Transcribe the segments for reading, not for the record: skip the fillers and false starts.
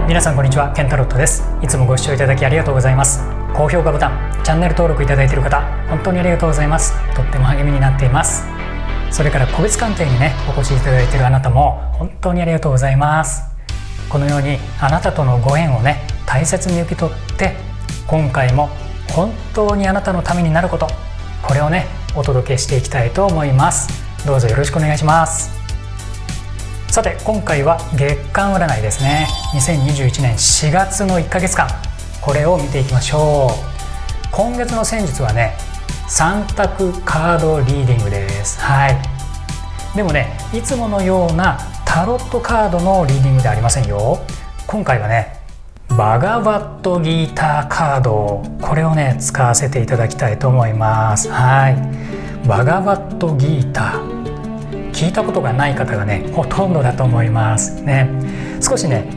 皆さんこんにちは、ケンタロットです。いつもご視聴いただきありがとうございます。高評価ボタン、チャンネル登録いただいている方、本当にありがとうございます。とっても励みになっています。それから個別鑑定にね、お越しいただいているあなたも本当にありがとうございます。このようにあなたとのご縁をね、大切に受け取って、今回も本当にあなたのためになること、これをね、お届けしていきたいと思います。どうぞよろしくお願いします。さて、今回は月間占いですね。2021年4月の1ヶ月間、これを見ていきましょう。今月の戦術はね、3択カードリーディングです。はい。でもね、いつものようなタロットカードのリーディングではありませんよ。今回はね、バガバットギーターカード、これをね、使わせていただきたいと思います。はい。バガバットギーター。聞いたことがない方がね、ほとんどだと思いますね。少しね、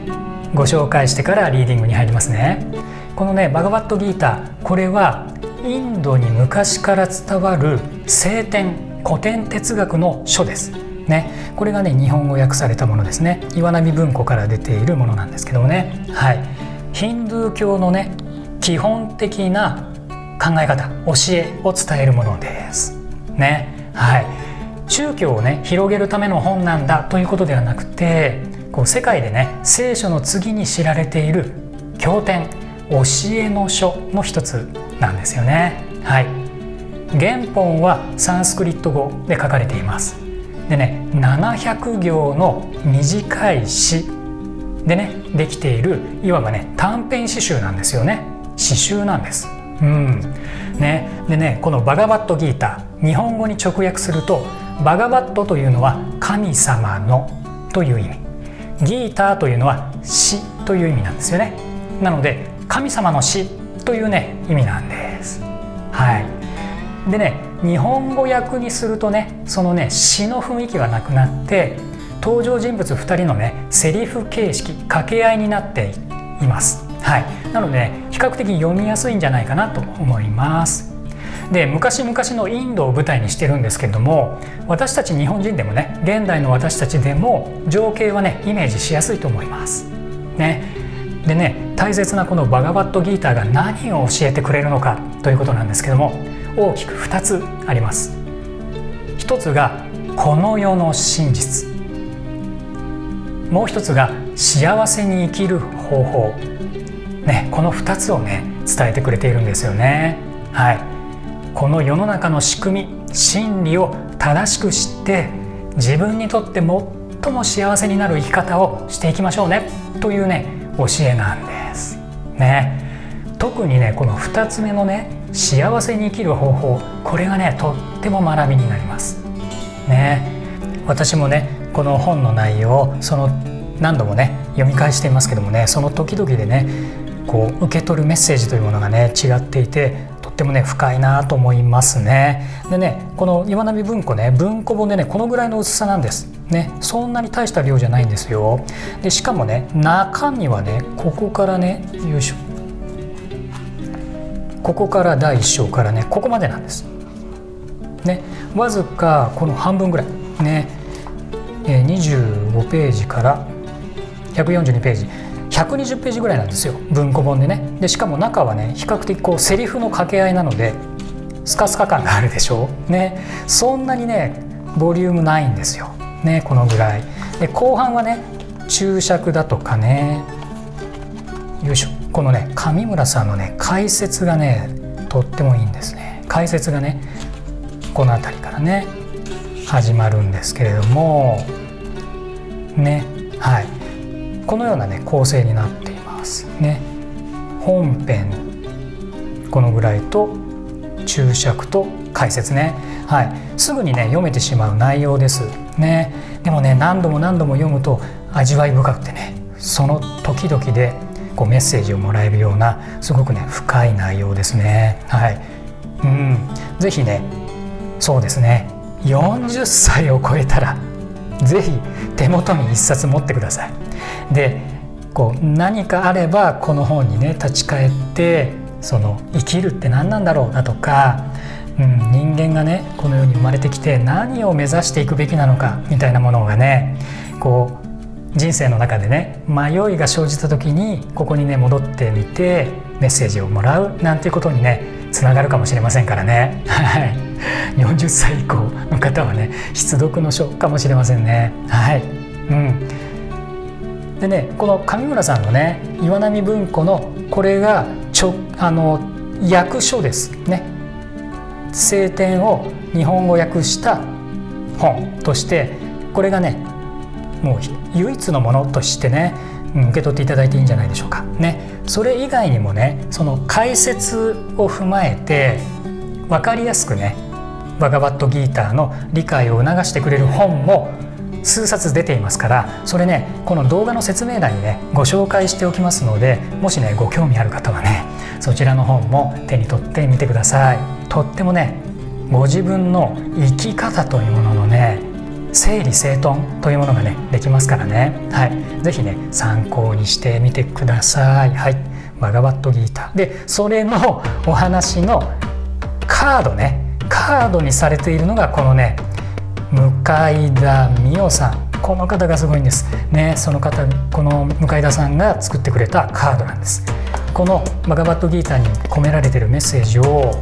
ご紹介してからリーディングに入りますね。このね、バガバットギーター、これはインドに昔から伝わる聖典、古典哲学の書ですね。これがね、日本語訳されたものですね。岩波文庫から出ているものなんですけどもね。はい。ヒンドゥー教のね、基本的な考え方、教えを伝えるものですね。はい。宗教をね、広げるための本なんだということではなくて、こう世界でね、聖書の次に知られている経典、教えの書の一つなんですよね。はい。原本はサンスクリット語で書かれています。でね、700行の短い詩でね、できている、いわばね、短編詩集なんですよね。詩集なんです。ね、でね、このバガバットギーター、日本語に直訳すると、バガバットというのは神様のという意味、ギーターというのは詩という意味なんですよね。なので神様の詩というね、意味なんです。はい。でね、日本語訳にするとね、そのね、詩の雰囲気はなくなって、登場人物2人のね、セリフ形式、掛け合いになっています。はい。なので、ね、比較的読みやすいんじゃないかなと思います。で、昔々のインドを舞台にしてるんですけれども、私たち日本人でもね、現代の私たちでも情景はね、イメージしやすいと思いますね。でね、大切なこのバガバットギーターが何を教えてくれるのかということなんですけども、大きく2つあります。一つがこの世の真実、もう一つが幸せに生きる方法ね、この2つをね、伝えてくれているんですよね。はい。この世の中の仕組み、真理を正しく知って、自分にとって最も幸せになる生き方をしていきましょうねというね、教えなんですね。特にね、この2つ目のね、幸せに生きる方法、これがね、とっても学びになりますね。私もね、この本の内容を何度もね、読み返していますけどもね、その時々でね、こう受け取るメッセージというものがね、違っていて、とってもね、深いなと思いますね。でね、この岩波文庫ね、文庫本でね、このぐらいの薄さなんですね。そんなに大した量じゃないんですよ。でしかもね、中身はね、ここからね、よいしょ、ここから第1章からね、ここまでなんですね。わずかこの半分ぐらいね、25ページから142ページ、120ページぐらいなんですよ、文庫本でね。でしかも中はね、比較的こうセリフの掛け合いなのでスカスカ感があるでしょうね。そんなにね、ボリュームないんですよね、このぐらいで。後半はね、注釈だとかね、よいしょ、このね、上村さんのね、解説がね、とってもいいんですね。解説がね、この辺りからね、始まるんですけれどもね。はい。このようなね、構成になっていますね。本編このぐらいと、注釈と解説ね。はい。すぐにね、読めてしまう内容ですね。でもね、何度も何度も読むと味わい深くてね、その時々でこうメッセージをもらえるような、すごくね、深い内容ですね。はい。ぜひね、そうですね、40歳を超えたらぜひ手元に1冊持ってください。で、こう何かあればこの本にね、立ち返って、生きるって何なんだろうだとか、人間がね、この世に生まれてきて何を目指していくべきなのかみたいなものがね、こう人生の中でね迷いが生じた時にここにね戻ってみてメッセージをもらうなんていうことにねつながるかもしれませんからね。はい、40歳以降の方はね必読の書かもしれませんね。はい、でね、この上村さんのね岩波文庫のこれが訳書ですね。聖典を日本語訳した本としてこれがねもう唯一のものとしてね受け取っていただいていいんじゃないでしょうかね。それ以外にもねその解説を踏まえて分かりやすくねバガバットギーターの理解を促してくれる本も数冊出ていますから、それねこの動画の説明欄にねご紹介しておきますので、もしねご興味ある方はねそちらの本も手に取ってみてください。とってもねご自分の生き方というもののね整理整頓というものがねできますからね。はい、ぜひね参考にしてみてください。はい、バガバットギーターでそれのお話のカードにされているのがこのね向田美代さん、この方がすごいんですね。その方、この向田さんが作ってくれたカードなんです。このバガバットギーターに込められているメッセージを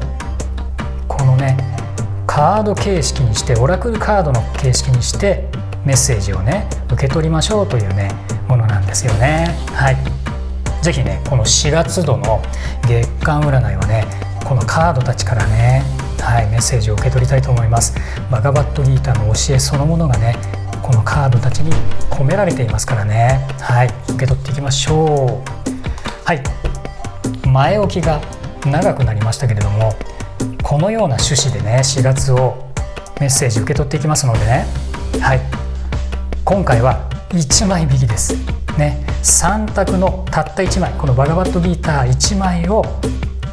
このねカード形式にして、オラクルカードの形式にしてメッセージをね受け取りましょうというねものなんですよね。はい、ぜひねこの4月度の月間占いはねこのカードたちからね、はい、メッセージを受け取りたいと思います。バガバットギーターの教えそのものがねこのカードたちに込められていますからね。はい、受け取っていきましょう。はい、前置きが長くなりましたけれども、このような趣旨でね4月をメッセージ受け取っていきますのでね、はい、今回は1枚引きですね。3択のたった1枚、このバガバットギーター1枚を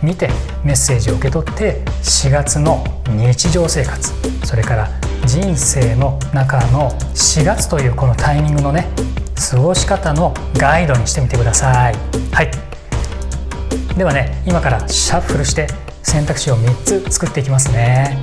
見てメッセージを受け取って4月の日常生活、それから人生の中の4月というこのタイミングのね過ごし方のガイドにしてみてください。はい、ではね今からシャッフルして選択肢を3つ作っていきますね。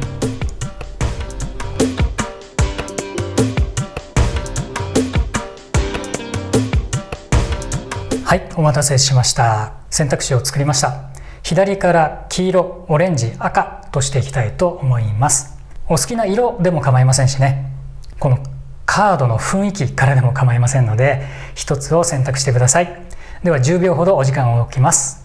はい、お待たせしました。選択肢を作りました。左から黄色、オレンジ、赤としていきたいと思います。お好きな色でも構いませんしね、このカードの雰囲気からでも構いませんので一つを選択してください。では10秒ほどお時間を置きます。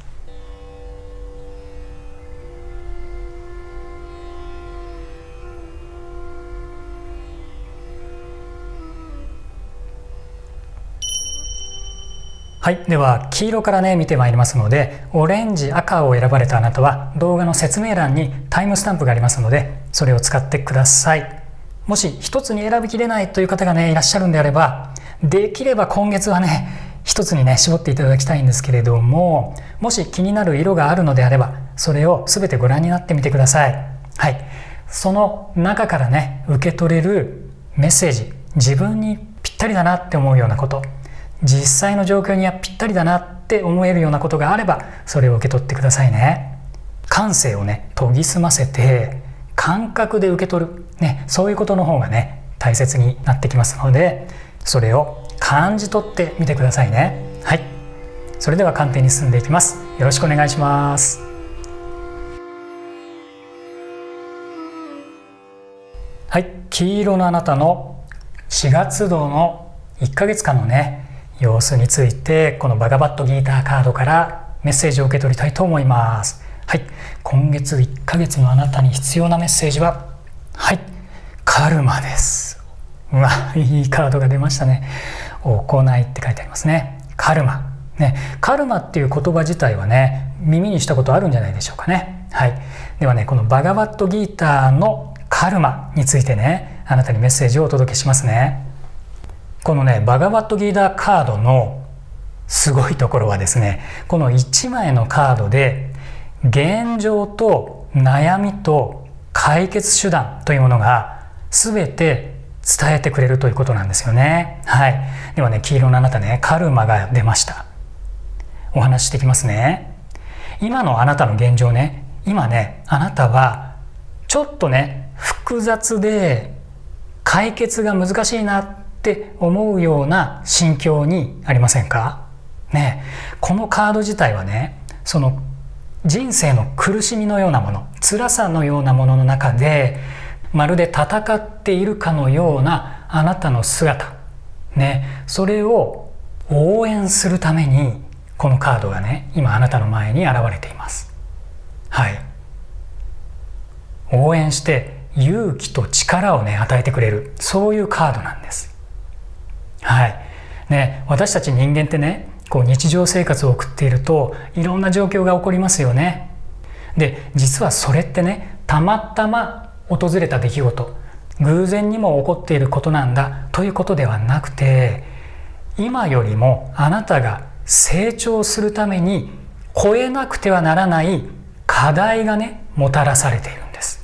はい、では黄色からね見てまいりますので、オレンジ、赤を選ばれたあなたは動画の説明欄にタイムスタンプがありますのでそれを使ってください。もし一つに選びきれないという方がねいらっしゃるんであれば、できれば今月はね一つにね絞っていただきたいんですけれども、もし気になる色があるのであればそれを全てご覧になってみてください。はい、その中からね受け取れるメッセージ、自分にぴったりだなって思うようなこと、実際の状況にはぴったりだなって思えるようなことがあればそれを受け取ってくださいね。感性をね研ぎ澄ませて感覚で受け取る、ね、そういうことの方がね大切になってきますので、それを感じ取ってみてくださいね。はい、それでは鑑定に進んでいきます。よろしくお願いします。はい、黄色のあなたの4月度の1ヶ月間のね様子についてこのバガバットギーターカードからメッセージを受け取りたいと思います。はい、今月1ヶ月のあなたに必要なメッセージは、はい、カルマです。うわ、いいカードが出ましたね。行いって書いてありますね。カルマね、カルマっていう言葉自体はね耳にしたことあるんじゃないでしょうかね。はい、ではねこのバガバットギーターのカルマについてねあなたにメッセージをお届けしますね。このねバガバットギーターカードのすごいところはですね、この1枚のカードで現状と悩みと解決手段というものが全て伝えてくれるということなんですよね。はい、ではね黄色のあなたねカルマが出ました。お話ししてきますね。今のあなたの現状ね、今ねあなたはちょっとね複雑で解決が難しいなっって思うような心境にありませんかね。このカード自体はね、その人生の苦しみのようなもの、辛さのようなものの中でまるで戦っているかのようなあなたの姿ね、それを応援するためにこのカードがね、今あなたの前に現れています。はい、応援して勇気と力をね与えてくれる、そういうカードなんです。はいね、私たち人間ってね、こう日常生活を送っているといろんな状況が起こりますよね。で、実はそれってね、たまたま訪れた出来事、偶然にも起こっていることなんだということではなくて、今よりもあなたが成長するために越えなくてはならない課題がねもたらされているんです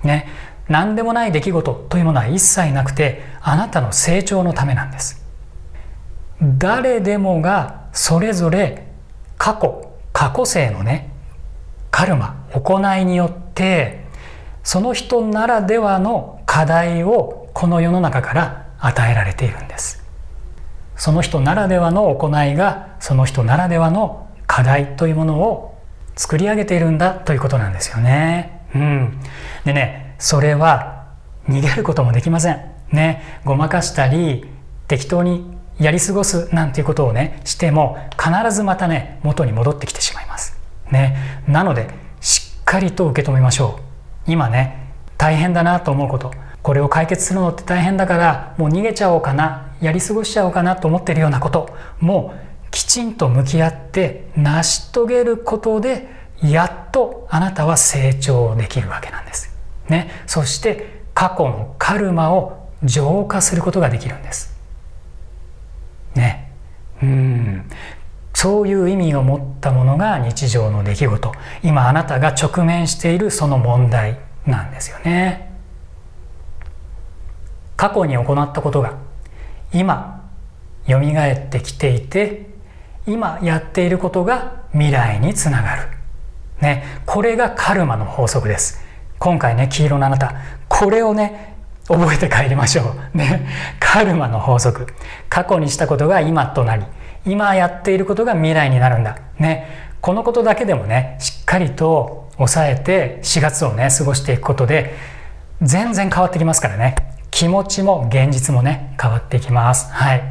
ね。何でもない出来事というものは一切なくて、あなたの成長のためなんです。誰でもがそれぞれ過去世のねカルマ、行いによってその人ならではの課題をこの世の中から与えられているんです。その人ならではの行いがその人ならではの課題というものを作り上げているんだということなんですよね。でね、それは逃げることもできませんね。ごまかしたり適当にやり過ごすなんていうことをねしても、必ずまたね元に戻ってきてしまいますね。なのでしっかりと受け止めましょう。今ね大変だなと思うこと、これを解決するのって大変だからもう逃げちゃおうかな、やり過ごしちゃおうかなと思っているようなこともきちんと向き合って成し遂げることで、やっとあなたは成長できるわけなんですね。そして過去のカルマを浄化することができるんですね。そういう意味を持ったものが日常の出来事、今あなたが直面しているその問題なんですよね。過去に行ったことが今よみがえってきていて、今やっていることが未来につながる、ね、これがカルマの法則です。今回ね、黄色のあなた、これをね覚えて帰りましょうね。カルマの法則、過去にしたことが今となり、今やっていることが未来になるんだね。このことだけでもねしっかりと抑えて4月をね過ごしていくことで全然変わってきますからね。気持ちも現実もね変わっていきます。はい、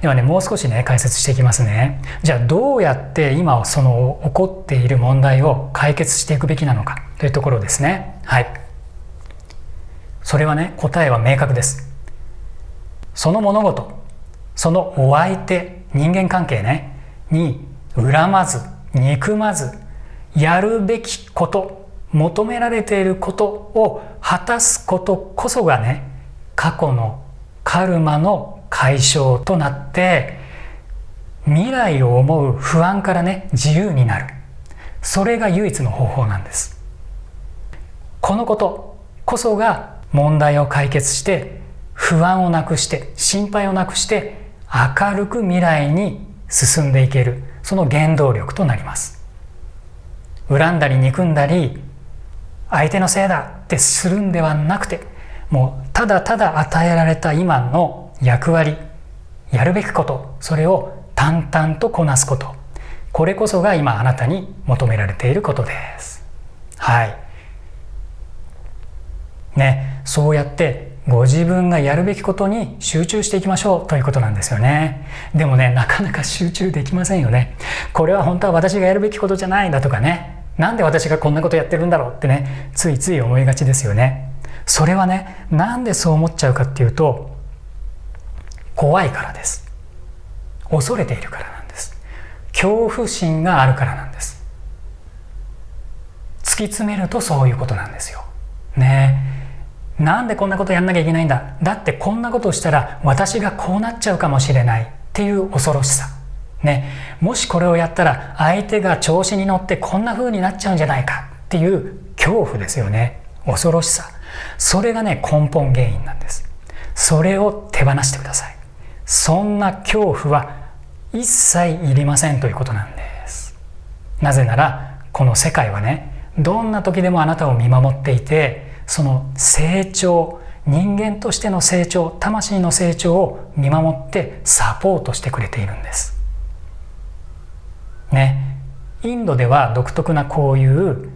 ではねもう少しね解説していきますね。じゃあどうやって今その起こっている問題を解決していくべきなのかというところですね。はい、それはね答えは明確です。その物事、そのお相手、人間関係ねに恨まず憎まず、やるべきこと、求められていることを果たすことこそがね過去のカルマの解消となって、未来を思う不安からね自由になる、それが唯一の方法なんです。このことこそが問題を解決して、不安をなくして心配をなくして明るく未来に進んでいける、その原動力となります。恨んだり憎んだり相手のせいだってするんではなくて、もうただただ与えられた今の役割、やるべきこと、それを淡々とこなすこと、これこそが今あなたに求められていることです。はいね、そうやってご自分がやるべきことに集中していきましょうということなんですよね。でもねなかなか集中できませんよね。これは本当は私がやるべきことじゃないんだとかね、なんで私がこんなことやってるんだろうってねついつい思いがちですよね。それはねなんでそう思っちゃうかっていうと、怖いからです。恐れているからなんです。恐怖心があるからなんです。突き詰めるとそういうことなんですよね。なんでこんなことやんなきゃいけないんだ、だってこんなことをしたら私がこうなっちゃうかもしれないっていう恐ろしさね。もしこれをやったら相手が調子に乗ってこんな風になっちゃうんじゃないかっていう恐怖ですよね。恐ろしさ、それがね根本原因なんです。それを手放してください。そんな恐怖は一切いりませんということなんです。なぜならこの世界はねどんな時でもあなたを見守っていて、その成長、人間としての成長、魂の成長を見守ってサポートしてくれているんですね。インドでは独特なこういう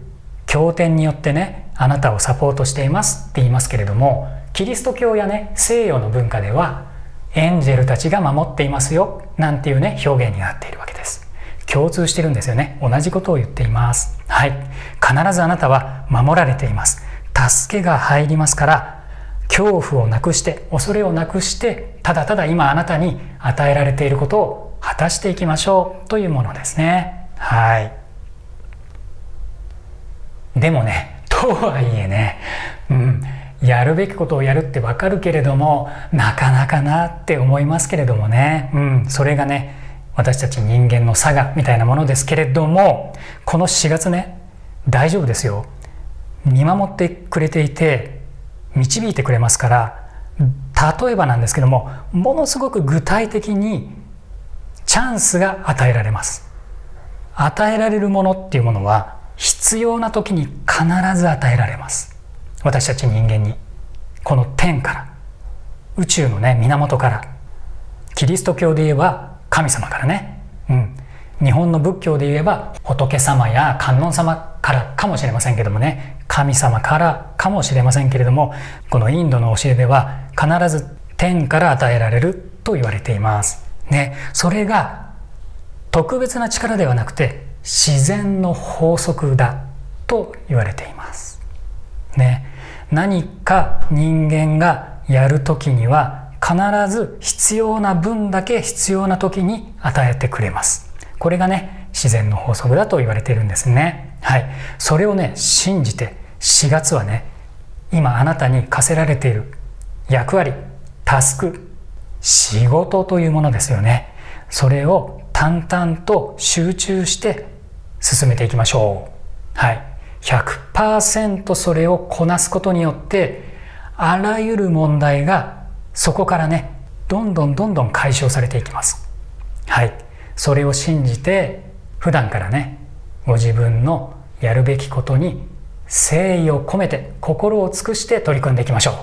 経典によってね、あなたをサポートしていますって言いますけれども、キリスト教やね、西洋の文化ではエンジェルたちが守っていますよなんていうね、表現になっているわけです。共通してるんですよね。同じことを言っています。はい、必ずあなたは守られています。助けが入りますから、恐怖をなくして恐れをなくして、ただただ今あなたに与えられていることを果たしていきましょうというものですね。はい。でもね、とはいえね、やるべきことをやるってわかるけれども、なかなかなって思いますけれどもね、それがね、私たち人間の差がみたいなものですけれども、この4月ね、大丈夫ですよ。見守ってくれていて導いてくれますから、例えばなんですけども、ものすごく具体的にチャンスが与えられます。与えられるものっていうものは必要な時に必ず与えられます。私たち人間に、この天から、宇宙のね、源から、キリスト教で言えば神様からね、日本の仏教で言えば仏様や観音様からかもしれませんけどもね、神様からかもしれませんけれども、このインドの教えでは必ず天から与えられると言われていますね。それが特別な力ではなくて自然の法則だと言われていますね。何か人間がやるときには必ず必要な分だけ必要な時に与えてくれます。これがね、自然の法則だと言われているんですね。はい。それをね、信じて4月はね、今あなたに課せられている役割、タスク、仕事というものですよね。それを淡々と集中して進めていきましょう。はい。100% それをこなすことによって、あらゆる問題がそこからね、どんどん解消されていきます。はい。それを信じて、普段からね、ご自分のやるべきことに誠意を込めて、心を尽くして取り組んでいきましょう。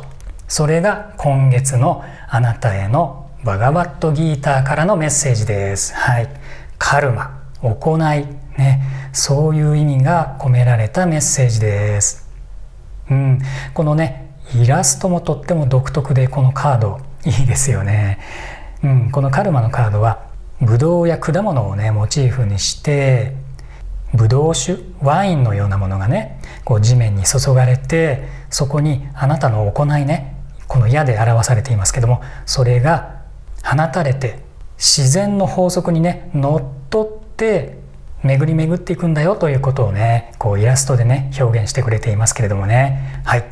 それが今月のあなたへのバガバットギーターからのメッセージです。はい。カルマ、行い、ね、そういう意味が込められたメッセージです。このね、イラストもとっても独特で、このカードいいですよね。このカルマのカードはブドウや果物をね、モチーフにして、ブドウ酒、ワインのようなものがね、こう地面に注がれて、そこにあなたの行いね、この矢で表されていますけども、それが放たれて自然の法則にね、のっとって巡り巡っていくんだよということをね、こうイラストでね、表現してくれていますけれどもね。はい。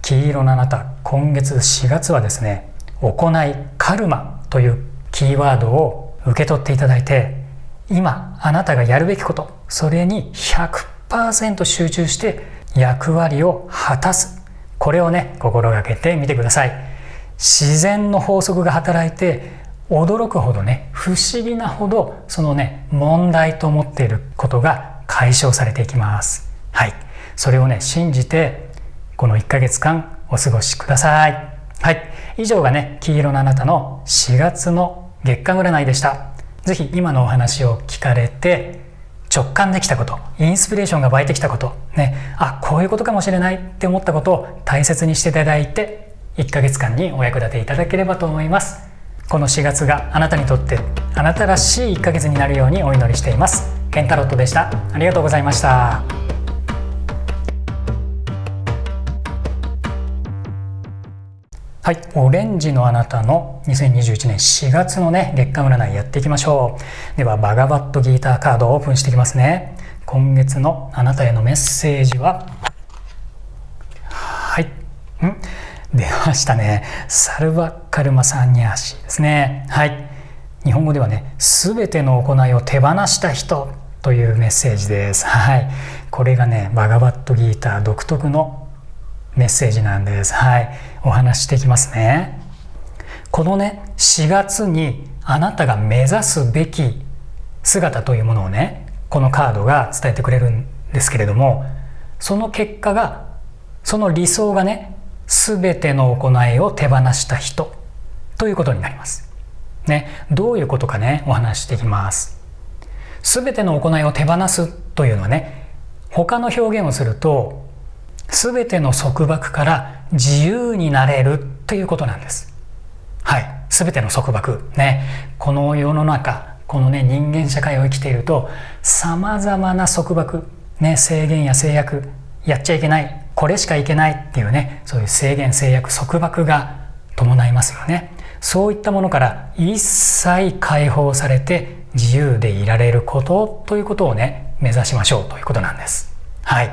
黄色のあなた、今月4月はですね、行い、カルマというキーワードを受け取っていただいて、今あなたがやるべきこと、それに 100% 集中して役割を果たす、これをね、心がけてみてください。自然の法則が働いて、驚くほどね、不思議なほどそのね、問題と思っていることが解消されていきます。はい。それをね、信じてこの1ヶ月間お過ごしください。はい。以上がね、黄色のあなたの4月の月間占いでした。ぜひ今のお話を聞かれて直感できたこと、インスピレーションが湧いてきたことね、こういうことかもしれないって思ったことを大切にしていただいて、1ヶ月間にお役立ていただければと思います。この4月があなたにとってあなたらしい1ヶ月になるようにお祈りしています。ケンタロットでした。ありがとうございました。はい、オレンジのあなたの2021年4月のね、月間占いやっていきましょう。ではバガバットギーターカードをオープンしていきますね。今月のあなたへのメッセージは、はい、出ましたね。サルバカルマサンニャーシですね。はい、日本語ではね、すべての行いを手放した人というメッセージです。はい、これがね、バガバットギーター独特のメッセージなんです。はい、お話していきますね。このね、4月にあなたが目指すべき姿というものをね、このカードが伝えてくれるんですけれども、その結果が、その理想がね、すべての行いを手放した人ということになります。ね、どういうことかね、お話していきます。すべての行いを手放すというのはね、他の表現をすると、すべての束縛から自由になれるということなんです。はい、すべての束縛ね、この世の中、このね、人間社会を生きていると、さまざまな束縛、ね、制限や制約、やっちゃいけない、これしかいけないっていうね、そういう制限、制約、束縛が伴いますよね。そういったものから一切解放されて自由でいられることということをね、目指しましょうということなんです。はい。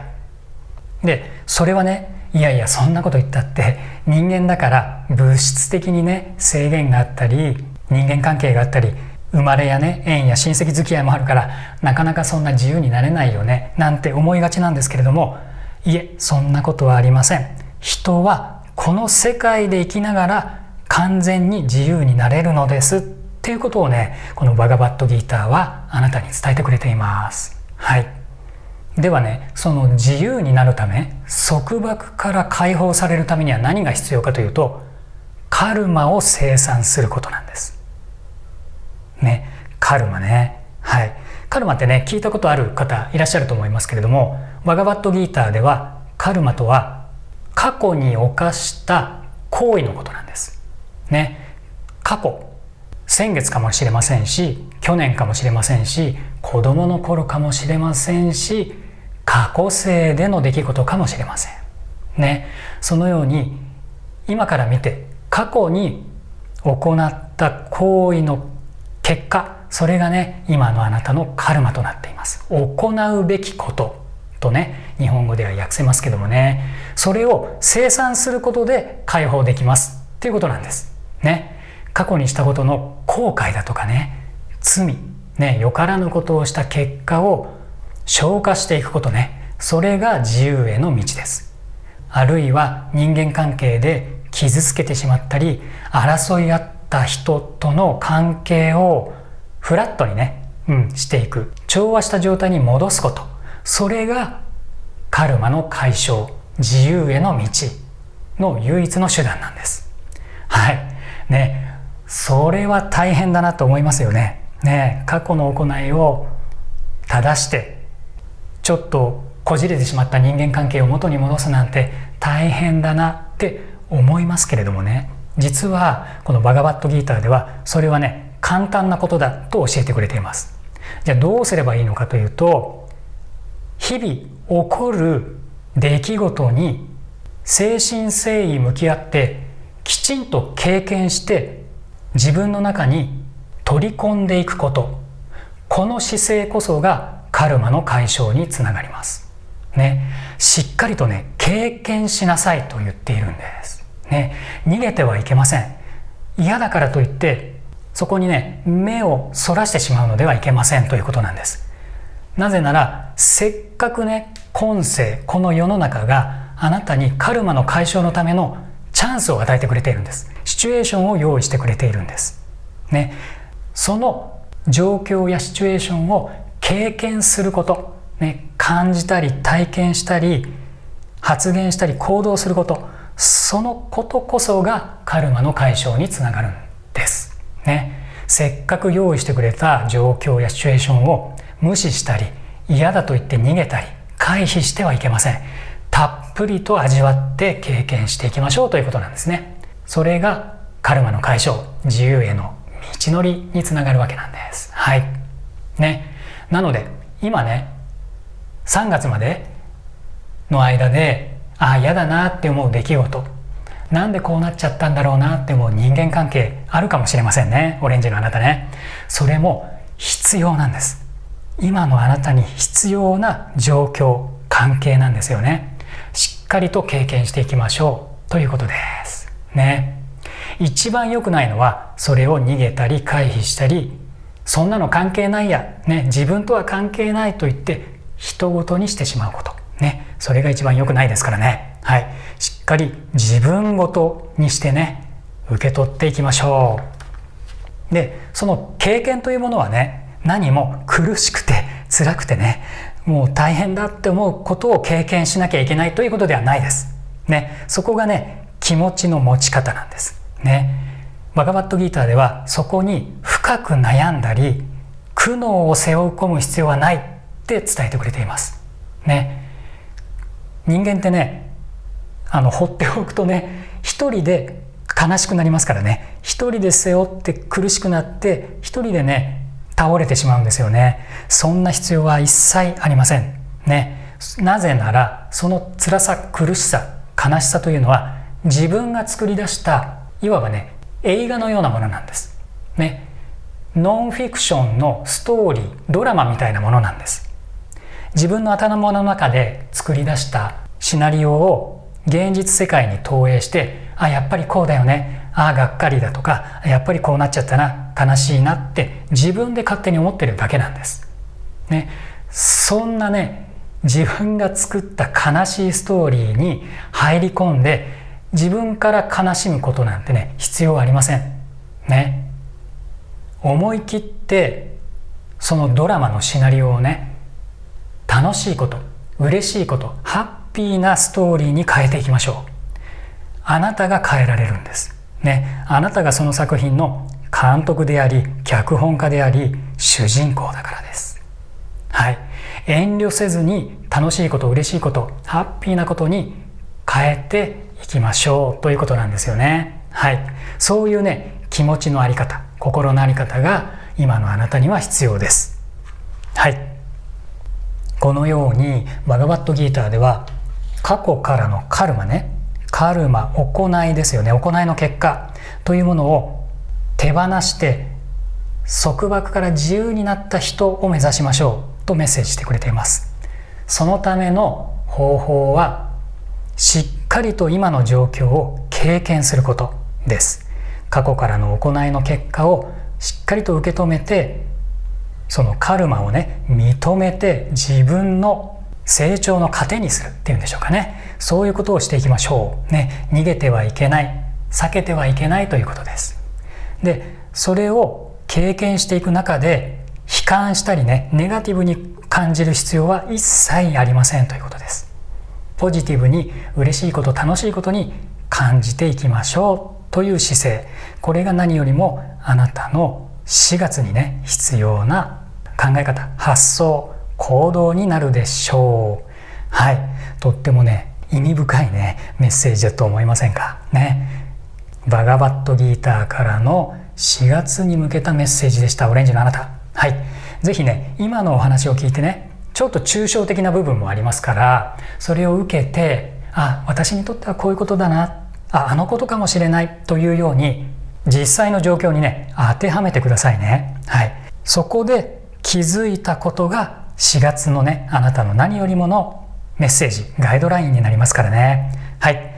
で、それはね、いやいやそんなこと言ったって人間だから物質的にね、制限があったり人間関係があったり、生まれやね、縁や親戚付き合いもあるからなかなかそんな自由になれないよねなんて思いがちなんですけれども、いえ、そんなことはありません。人はこの世界で生きながら完全に自由になれるのですっていうことをね、このバガバットギーターはあなたに伝えてくれています。はい。ではね、その自由になるため、束縛から解放されるためには何が必要かというと、カルマを清算することなんです。ね、カルマね。はい。カルマってね、聞いたことある方いらっしゃると思いますけれども、バガバットギーターではカルマとは過去に犯した行為のことなんです。ね、過去、先月かもしれませんし、去年かもしれませんし、子供の頃かもしれませんし、過去世での出来事かもしれません。ね、そのように今から見て過去に行った行為の結果、それがね、今のあなたのカルマとなっています。行うべきこととね、日本語では訳せますけどもね、それを清算することで解放できますっていうことなんです。ね、過去にしたことの後悔だとかね、罪、ね、よからぬことをした結果を消化していくことね、それが自由への道です。あるいは人間関係で傷つけてしまったり、争い合った人との関係をフラットにね、していく、調和した状態に戻すこと、それがカルマの解消、自由への道の唯一の手段なんです。はい。ね、それは大変だなと思いますよね。ね、過去の行いを正してちょっとこじれてしまった人間関係を元に戻すなんて大変だなって思いますけれどもね、実はこのバガバットギーターではそれはね、簡単なことだと教えてくれています。じゃあどうすればいいのかというと、日々起こる出来事に誠心誠意向き合ってきちんと経験して自分の中に取り込んでいくこと、この姿勢こそがカルマの解消につながりますね。しっかりとね、経験しなさいと言っているんですね。逃げてはいけません。嫌だからといってそこにね、目をそらしてしまうのではいけませんということなんです。なぜなら、せっかくね、今世この世の中があなたにカルマの解消のためのチャンスを与えてくれているんです。シチュエーションを用意してくれているんですね。その状況やシチュエーションを経験すること、ね、感じたり体験したり発言したり行動すること、そのことこそがカルマの解消につながるんですね。せっかく用意してくれた状況やシチュエーションを無視したり、嫌だと言って逃げたり回避してはいけません。たっぷりと味わって経験していきましょうということなんですね。それがカルマの解消、自由への道のりにつながるわけなんです。はいね。なので今ね、3月までの間で嫌だなって思う出来事、なんでこうなっちゃったんだろうなって思う人間関係あるかもしれませんね。オレンジのあなたね、それも必要なんです。今のあなたに必要な状況、関係なんですよね。しっかりと経験していきましょうということですね。一番良くないのはそれを逃げたり回避したり、そんなの関係ないや、ね、自分とは関係ないと言って人ごとにしてしまうことね、それが一番良くないですからね。はい、しっかり自分ごとにしてね、受け取っていきましょう。で、その経験というものはね、何も苦しくて辛くてね、もう大変だって思うことを経験しなきゃいけないということではないですね。そこがね、気持ちの持ち方なんですね。バガバットギーターではそこに深く悩んだり苦悩を背負い込む必要はないって伝えてくれていますね。人間ってね、放っておくとね、一人で悲しくなりますからね、一人で背負って苦しくなって一人でね倒れてしまうんですよね。そんな必要は一切ありませんね。なぜならその辛さ、苦しさ、悲しさというのは自分が作り出したいわばね映画のようなものなんですね。ノンフィクションのストーリー、ドラマみたいなものなんです。自分の頭の中で作り出したシナリオを現実世界に投影して、やっぱりこうだよね、がっかりだとか、やっぱりこうなっちゃったな、悲しいなって自分で勝手に思ってるだけなんですね。そんなね自分が作った悲しいストーリーに入り込んで自分から悲しむことなんてね必要ありませんね。思い切ってそのドラマのシナリオをね楽しいこと、嬉しいこと、ハッピーなストーリーに変えていきましょう。あなたが変えられるんですね。あなたがその作品の監督であり脚本家であり主人公だからです。はい、遠慮せずに楽しいこと、嬉しいこと、ハッピーなことに変えていきましょうということなんですよね。はい、そういうね気持ちのあり方、心のあり方が今のあなたには必要です。はい、このようにバガバットギーターでは過去からのカルマね、カルマ、行いですよね、行いの結果というものを手放して束縛から自由になった人を目指しましょうとメッセージしてくれています。そのための方法はしっかりと今の状況を経験することです。過去からの行いの結果をしっかりと受け止めて、そのカルマをね認めて自分の成長の糧にするっていうんでしょうかね。そういうことをしていきましょうね。逃げてはいけない、避けてはいけないということです。でそれを経験していく中で悲観したりねネガティブに感じる必要は一切ありませんということです。ポジティブに嬉しいこと、楽しいことに感じていきましょうという姿勢、これが何よりもあなたの4月にね必要な考え方、発想、行動になるでしょう。はい、とってもね意味深いねメッセージだと思いませんかね。バガバットギーターからの4月に向けたメッセージでした。オレンジのあなた、はい、ぜひね今のお話を聞いてねちょっと抽象的な部分もありますから、それを受けて私にとってはこういうことだな、あのことかもしれないというように実際の状況にね当てはめてくださいね。はい、そこで気づいたことが4月のねあなたの何よりものメッセージ、ガイドラインになりますからね。はい、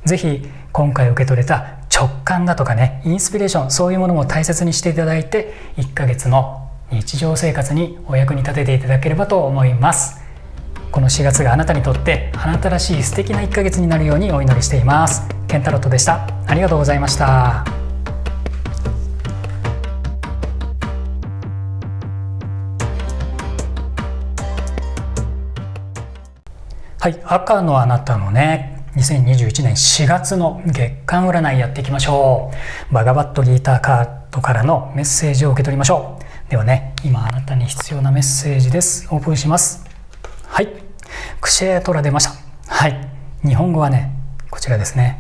ぜひ今回受け取れた直感だとかねインスピレーション、そういうものも大切にしていただいて1ヶ月の日常生活にお役に立てていただければと思います。この4月があなたにとってあなたらしい素敵な1ヶ月になるようにお祈りしています。ケンタロットでした。ありがとうございました。はい、赤のあなたのね2021年4月の月間占いやっていきましょう。バガバットギーターカードからのメッセージを受け取りましょう。ではね今あなたに必要なメッセージです。オープンします。はい、クシェートラ出ました。はい、日本語はねこちらですね、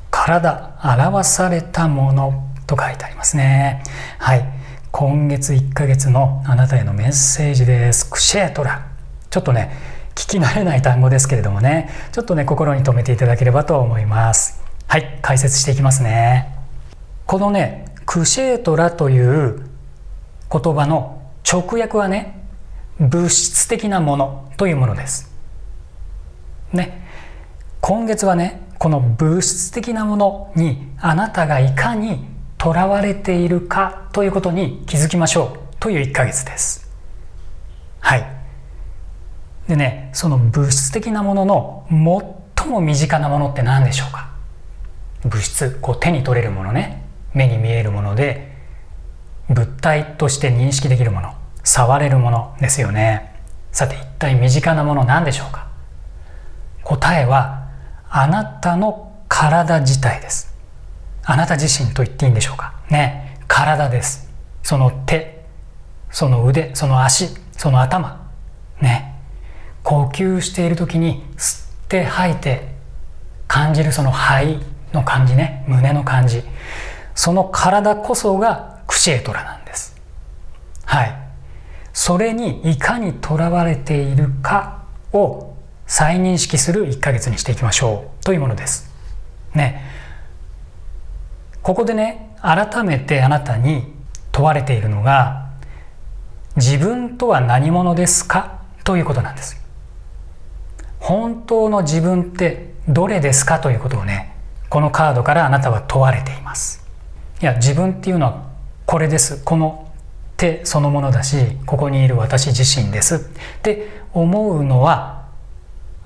体、表されたものと書いてありますね。はい、今月1ヶ月のあなたへのメッセージです。クシェートラ、ちょっとね聞き慣れない単語ですけれどもね、ちょっとね心に留めていただければと思います。はい、解説していきますね。このねクシェートラという言葉の直訳はね物質的なものというものですね。今月はねこの物質的なものにあなたがいかにとらわれているかということに気づきましょうという1ヶ月です。はい、でねその物質的なものの最も身近なものって何でしょうか。物質、手に取れるものね、目に見えるもので物体として認識できるもの、触れるものですよね。さて一体身近なもの何でしょうか。答えはあなたの体自体です。あなた自身と言っていいんでしょうかね。体です。その手、その腕、その足、その頭ね。呼吸している時に吸って吐いて感じるその肺の感じね、胸の感じ、その体こそがクシェートラなんです。はい。それにいかにとらわれているかを再認識する1ヶ月にしていきましょうというものですね。ここでね、改めてあなたに問われているのが、自分とは何者ですかということなんです。本当の自分ってどれですかということをね、このカードからあなたは問われています。いや、自分っていうのはこれです、この手そのものだし、ここにいる私自身ですって思うのは、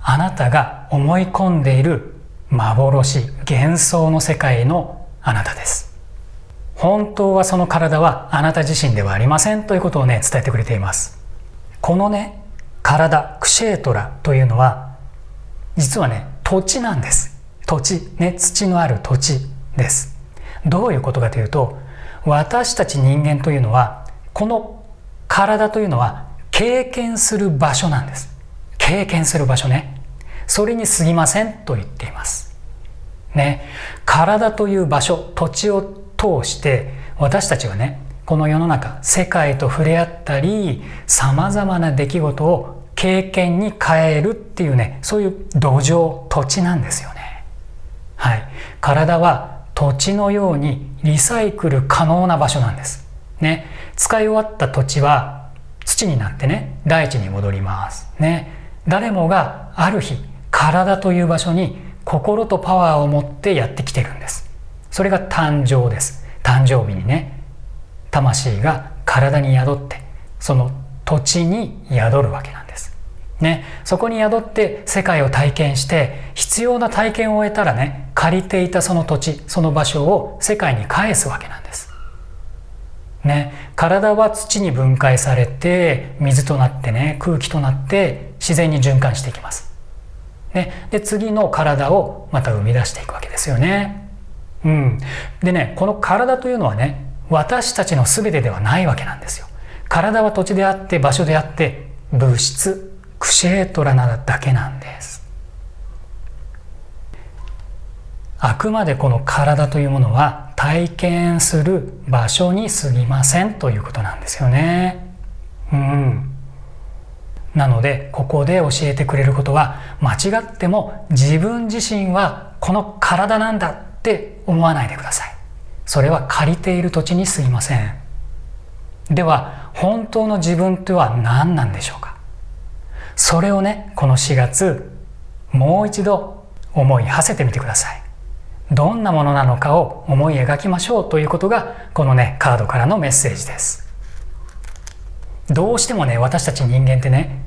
あなたが思い込んでいる幻、幻想の世界のあなたです。本当はその体はあなた自身ではありませんということをね、伝えてくれています。このね、体、クシェートラというのは実はね、土地なんです。土地ね、土のある土地です。どういうことかというと、私たち人間というのは、この体というのは経験する場所なんです。経験する場所ね。それに過ぎませんと言っていますね。体という場所、土地を通して私たちはね、この世の中、世界と触れ合ったり、さまざまな出来事を経験に変えるっていうね、そういう土壌、土地なんですよね。はい。体は土地のようにリサイクル可能な場所なんですね。使い終わった土地は土になってね、大地に戻りますね。誰もがある日、体という場所に心とパワーを持ってやってきてるんです。それが誕生です。誕生日にね、魂が体に宿って、その土地に宿るわけなんですね。そこに宿って世界を体験して、必要な体験を得たらね、借りていたその土地、その場所を世界に返すわけなんですね。体は土に分解されて、水となってね、空気となって自然に循環していきますね。で、次の体をまた生み出していくわけですよね。でね、この体というのはね、私たちの全てではないわけなんですよ。体は土地であって、場所であって、物質、クシェートラなだけなんです。あくまでこの体というものは体験する場所に過ぎませんということなんですよね。なので、ここで教えてくれることは、間違っても自分自身はこの体なんだって思わないでください。それは借りている土地に過ぎません。では、本当の自分とは何なんでしょうか。それをね、この4月、もう一度思い馳せてみてください。どんなものなのかを思い描きましょうということが、このね、カードからのメッセージです。どうしてもね、私たち人間ってね、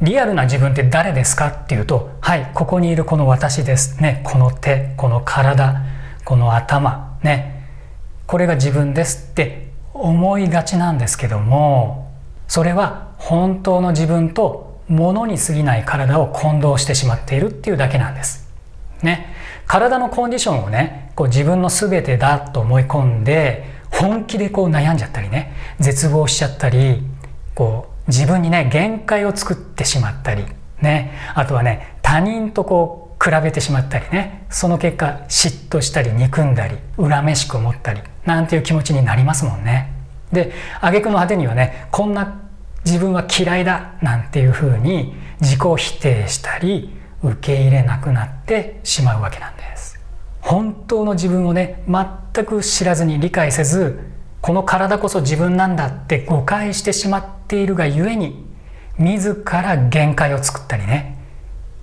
リアルな自分って誰ですかっていうと、はい、ここにいるこの私ですね、この手、この体、この頭ね、これが自分ですって思いがちなんですけども、それは本当の自分と物に過ぎない体を混同してしまっているっていうだけなんですね。体のコンディションをね、こう自分の全てだと思い込んで、本気でこう悩んじゃったりね、絶望しちゃったり、こう自分にね、限界を作ってしまったりね、あとはね、他人とこう比べてしまったりね、その結果嫉妬したり憎んだり恨めしく思ったりなんていう気持ちになりますもんね。で、挙句の果てにはね、こんな自分は嫌いだなんていうふうに自己否定したり受け入れなくなってしまうわけなんです。本当の自分をね、全く知らずに理解せず、この体こそ自分なんだって誤解してしまっているがゆえに、自ら限界を作ったりね、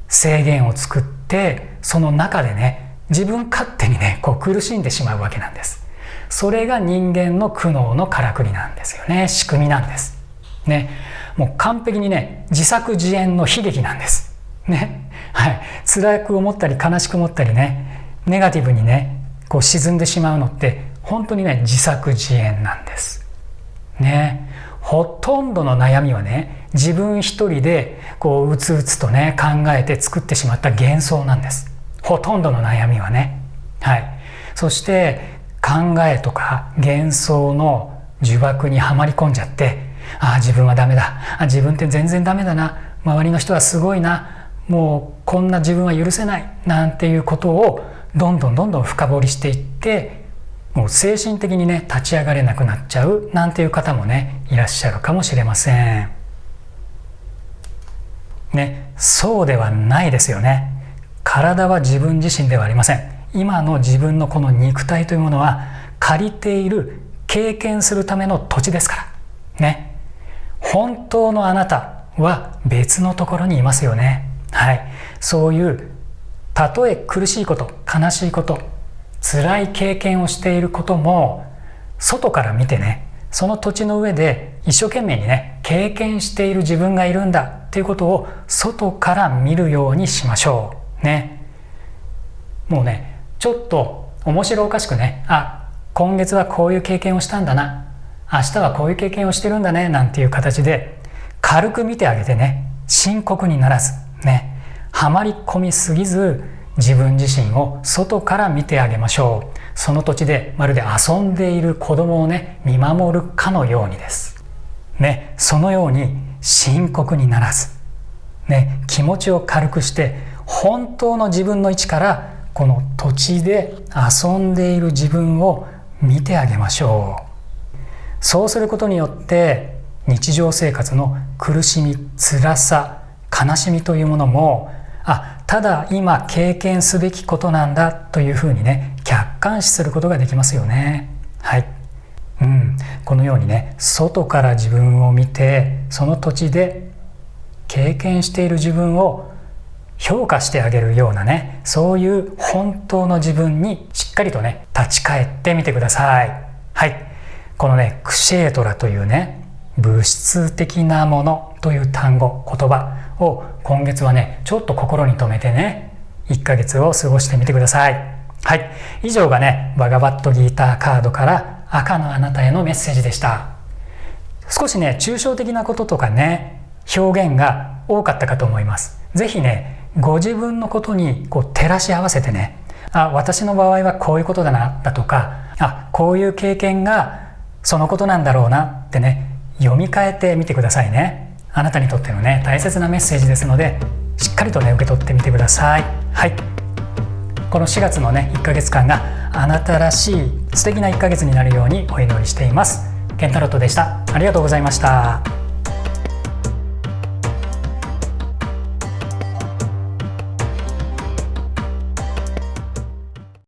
制限を作って、その中でね、自分勝手にね、こう苦しんでしまうわけなんです。それが人間の苦悩のからくりなんですよね。仕組みなんですね。もう完璧にね、自作自演の悲劇なんですね。はい、辛く思ったり悲しく思ったりね、ネガティブにね、こう沈んでしまうのって本当にね、自作自演なんですね。ほとんどの悩みはね、自分一人でこううつうつとね、考えて作ってしまった幻想なんです。ほとんどの悩みはね。はい。そして考えとか幻想の呪縛にはまり込んじゃって、自分はダメだ、自分って全然ダメだな、周りの人はすごいな、もうこんな自分は許せないなんていうことをどんどん深掘りしていって、もう精神的にね立ち上がれなくなっちゃうなんていう方もねいらっしゃるかもしれませんね。そうではないですよね。体は自分自身ではありません。今の自分のこの肉体というものは借りている経験するための土地ですからね。本当のあなたは別のところにいますよね。はい。そういうたとえ苦しいこと、悲しいこと、辛い経験をしていることも外から見てね、その土地の上で一生懸命にね経験している自分がいるんだっていうことを外から見るようにしましょうね。もうねちょっと面白おかしくね、今月はこういう経験をしたんだな、明日はこういう経験をしてるんだねなんていう形で軽く見てあげてね、深刻にならずね、はまり込みすぎず自分自身を外から見てあげましょう。その土地でまるで遊んでいる子供をね見守るかのようにですね。そのように深刻にならずね、気持ちを軽くして本当の自分の位置からこの土地で遊んでいる自分を見てあげましょう。そうすることによって日常生活の苦しみ、辛さ、悲しみというものもただ今経験すべきことなんだというふうにね客観視することができますよね。はい。このようにね外から自分を見てその土地で経験している自分を評価してあげるようなね、そういう本当の自分にしっかりとね立ち返ってみてください。はい。このねクシェートラというね物質的なものという単語、言葉を今月はねちょっと心に留めてね1ヶ月を過ごしてみてください。はい。以上がねバガバットギーターカードから赤のあなたへのメッセージでした。少しね抽象的なこととかね表現が多かったかと思います。ぜひねご自分のことに照らし合わせてね、私の場合はこういうことだなだとか、こういう経験がそのことなんだろうなってね読み替えてみてくださいね。あなたにとってのね大切なメッセージですのでしっかりとね受け取ってみてください。はい。この4月のね1ヶ月間があなたらしい素敵な1ヶ月になるようにお祈りしています。ケンタロットでした。ありがとうございました。